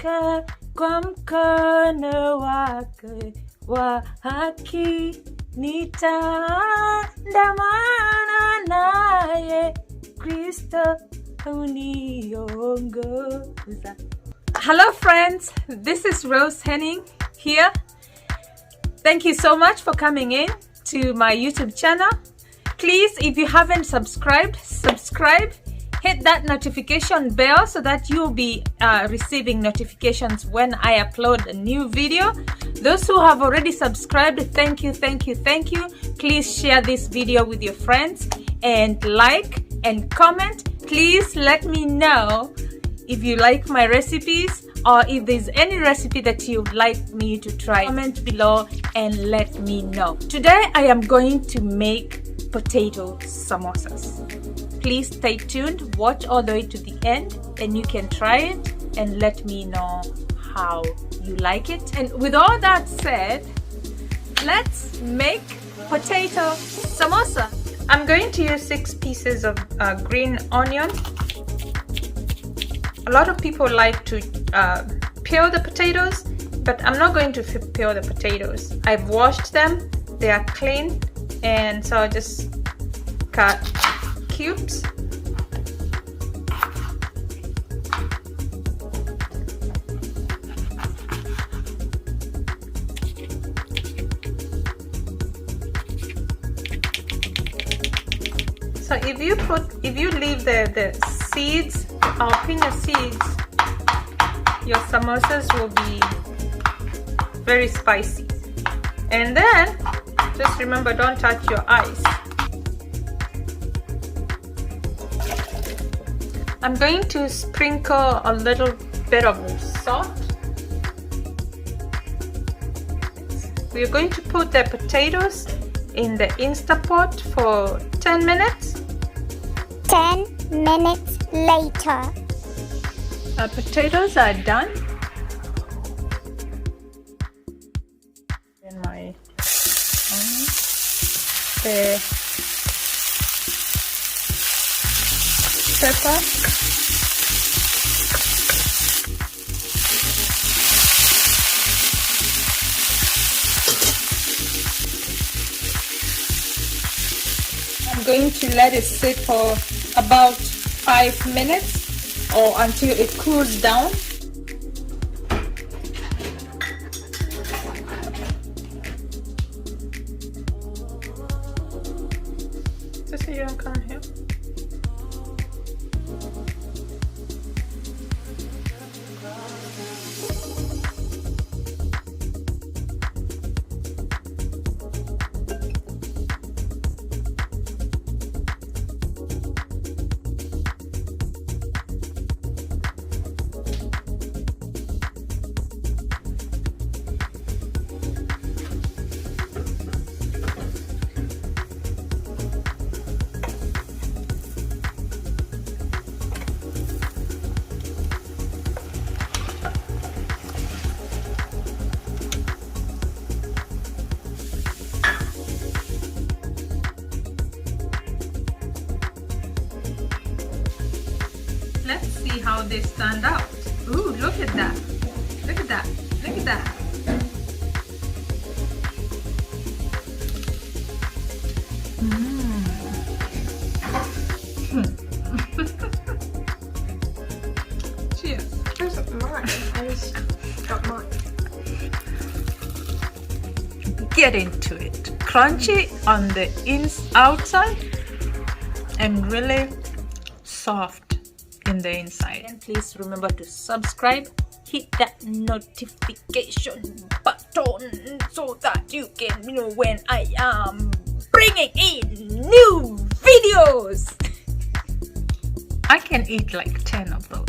Nitashika kwa mkono wake wa haki, nitaandamana naye, Kristo uniongoza. Hello friends, this is Rose Henning here. Thank you so much for coming in to my YouTube channel. Please, if you haven't subscribed, subscribe. Hit that notification bell so that you'll be receiving notifications when I upload a new video. Those who have already subscribed, thank you, thank you, thank you. Please share this video with your friends and like and comment. Please let me know if you like my recipes or if there's any recipe that you'd like me to try. Comment below and let me know. Today I am going to make potato samosas. Please stay tuned, watch all the way to the end, and you can try it and let me know how you like it. And with all that said, let's make potato samosa. I'm going to use 6 pieces of green onion. A lot of people like to peel the potatoes, but I'm not going to peel the potatoes. I've washed them, they are clean, and so I'll just cut cubes. So if you leave the seeds, jalapeno seeds, your samosas will be very spicy. And then just remember, don't touch your eyes. I'm going to sprinkle a little bit of salt. We're going to put the potatoes in the Instapot for 10 minutes. 10 minutes later. Our potatoes are done. And my the pepper. I'm going to let it sit for about 5 minutes or until it cools down. Just so you don't come here. Let's see how this turned out. Ooh, look at that. Look at that. Look at that. Cheers. Where's mine? I just got mine. Get into it. Crunchy on the outside and really soft in the inside. And please remember to subscribe, hit that notification button so that you can know when I am bringing in new videos. I can eat like 10 of those.